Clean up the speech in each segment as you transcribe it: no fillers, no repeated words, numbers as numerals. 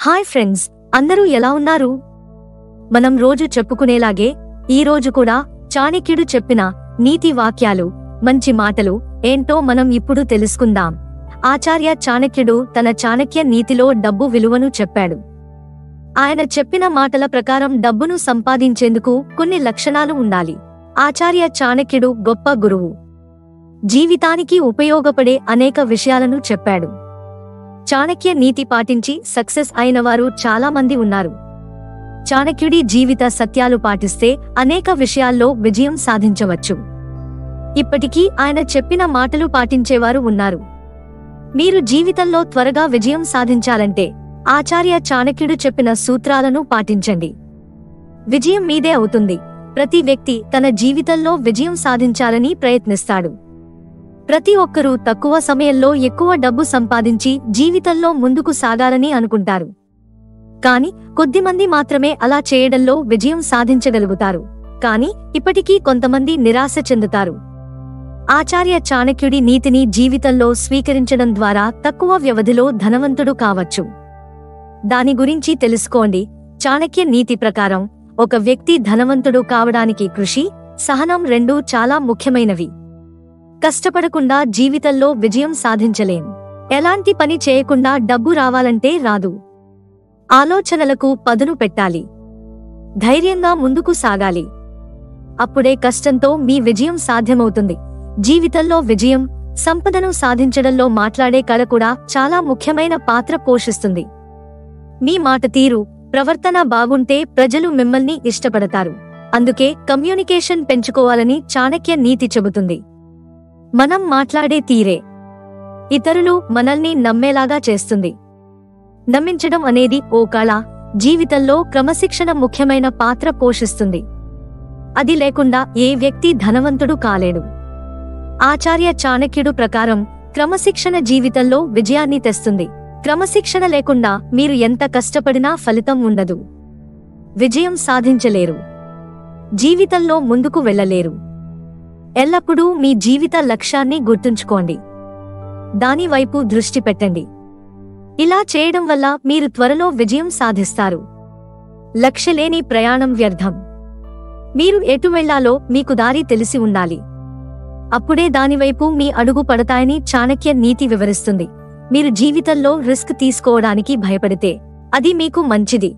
Hi friends, అందరూ ఎలా ఉన్నారు? మనం రోజు చెప్పుకునేలాగే ఈ రోజు కూడా చాణక్యుడు చెప్పిన నీతి వాక్యాలు, మంచి మాటలు ఏంటో మనం ఇప్పుడు తెలుసుకుందాం. ఆచార్య చాణక్యుడు తన చాణక్య నీతిలో డబ్బు విలువను చెప్పాడు. ఆయన చెప్పిన మాటల ప్రకారం డబ్బును సంపాదించేందుకు కొన్ని లక్షణాలు ఉండాలి. ఆచార్య చాణక్యుడు గొప్ప గురువు. జీవితానికి ఉపయోగపడే అనేక విషయాలను చెప్పాడు. చాణక్య నీతి పాటించి సక్సెస్ అయినవారు చాలా మంది ఉన్నారు. చాణక్యుడి జీవిత సత్యాలు పాటిస్తే అనేక విషయాల్లో విజయం సాధించవచ్చు. ఇప్పటికీ ఆయన చెప్పిన మాటలు పాటించేవారు ఉన్నారు. మీరు జీవితంలో త్వరగా విజయం సాధించాలంటే ఆచార్య చాణక్యుడు చెప్పిన సూత్రాలను పాటించండి. విజయం మీదే అవుతుంది. ప్రతి వ్యక్తి తన జీవితంలో విజయం సాధించాలని ప్రయత్నిస్తాడు. ప్రతి ఒక్కరూ తక్కువ సమయంలో ఎక్కువ డబ్బు సంపాదించి జీవితంలో ముందుకు సాగాలని అనుకుంటారు. కానీ కొద్దిమంది మాత్రమే అలా చేయడంలో విజయం సాధించగలుగుతారు. కానీ ఇప్పటికీ కొంతమంది నిరాశ చెందుతారు. ఆచార్య చాణక్యుడి నీతిని జీవితంలో స్వీకరించడం ద్వారా తక్కువ వ్యవధిలో ధనవంతుడు కావచ్చు. దాని గురించి తెలుసుకోండి. చాణక్య నీతి ప్రకారం ఒక వ్యక్తి ధనవంతుడు కావడానికి కృషి, సహనం రెండూ చాలా ముఖ్యమైనవి. కష్టపడకుండా జీవితంలో విజయం సాధించలేం. ఎలాంటి పని చేయకుండా డబ్బు రావాలంటే రాదు. ఆలోచనలకు పదును పెట్టాలి. ధైర్యంగా ముందుకు సాగాలి. అప్పుడే కష్టంతో మీ విజయం సాధ్యమవుతుంది. జీవితంలో విజయం, సంపదను సాధించడంలో మాట్లాడే కళ కూడా చాలా ముఖ్యమైన పాత్ర పోషిస్తుంది. మీ మాట తీరు, ప్రవర్తన బాగుంటే ప్రజలు మిమ్మల్ని ఇష్టపడతారు. అందుకే కమ్యూనికేషన్ పెంచుకోవాలని చాణక్య నీతి చెబుతుంది. మనం మాట్లాడే తీరే ఇతరులు మనల్ని నమ్మేలాగా చేస్తుంది. నమ్మించడం అనేది ఓ కళ. జీవితంలో క్రమశిక్షణ ముఖ్యమైన పాత్ర పోషిస్తుంది. అది లేకుండా ఏ వ్యక్తి ధనవంతుడు కాలేడు. ఆచార్య చాణక్యుడు ప్రకారం క్రమశిక్షణ జీవితంలో విజయాన్ని తెస్తుంది. క్రమశిక్షణ లేకుండా మీరు ఎంత కష్టపడినా ఫలితం ఉండదు. విజయం సాధించలేరు. జీవితంలో ముందుకు వెళ్ళలేరు. ఎల్లప్పుడూ మీ జీవిత లక్ష్యాన్ని గుర్తుంచుకోండి. దానివైపు దృష్టి పెట్టండి. ఇలా చేయడం వల్ల మీరు త్వరలో విజయం సాధిస్తారు. లక్ష్యలేని ప్రయాణం వ్యర్థం. మీరు ఎటు వెళ్లాలో మీకు దారి తెలిసి ఉండాలి. అప్పుడే దానివైపు మీ అడుగు పడతాయని చాణక్య నీతి వివరిస్తుంది. మీరు జీవితంలో రిస్క్ తీసుకోవడానికి భయపడితే అది మీకు మంచిది.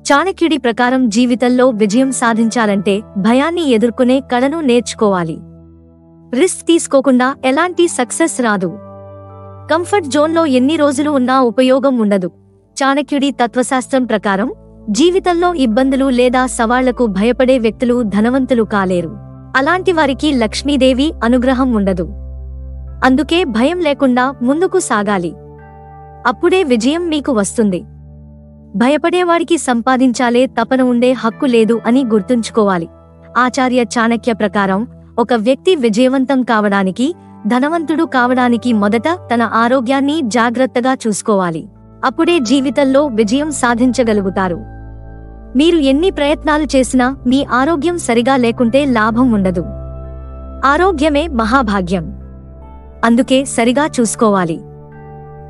చాణక్యుడి ప్రకారం జీవితంలో విజయం సాధించాలంటే భయాన్ని ఎదుర్కొనే కళను నేర్చుకోవాలి. రిస్క్ తీసుకోకుండా ఎలాంటి సక్సెస్ రాదు. కంఫర్ట్ జోన్లో ఎన్ని రోజులు ఉన్నా ఉపయోగం ఉండదు. చాణక్యుడి తత్వశాస్త్రం ప్రకారం జీవితంలో ఇబ్బందులు లేదా సవాళ్లకు భయపడే వ్యక్తులు ధనవంతులు కాలేరు. అలాంటి వారికి లక్ష్మీదేవి అనుగ్రహం ఉండదు. అందుకే భయం లేకుండా ముందుకు సాగాలి. అప్పుడే విజయం మీకు వస్తుంది. భయపడేవాడికి సంపాదించాలే తపన ఉండే హక్కు లేదు అని గుర్తుంచుకోవాలి. ఆచార్య చాణక్య ప్రకారం ఒక వ్యక్తి విజయవంతం కావడానికి, ధనవంతుడు కావడానికి మొదట తన ఆరోగ్యాన్ని జాగ్రత్తగా చూసుకోవాలి. అప్పుడే జీవితంలో విజయం సాధించగలుగుతారు. మీరు ఎన్ని ప్రయత్నాలు చేసినా మీ ఆరోగ్యం సరిగా లేకుంటే లాభం ఉండదు. ఆరోగ్యమే మహాభాగ్యం. అందుకే సరిగా చూసుకోవాలి.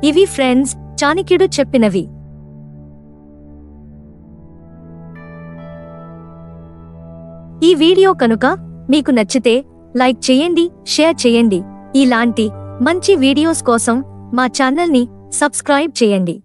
ఇవి ఫ్రెండ్స్ చాణక్యుడు చెప్పినవి. ఈ వీడియో కనుక మీకు నచ్చితే లైక్ చేయండి, షేర్ చేయండి. ఇలాంటి మంచి వీడియోస్ కోసం మా ఛానల్ని సబ్స్క్రైబ్ చేయండి.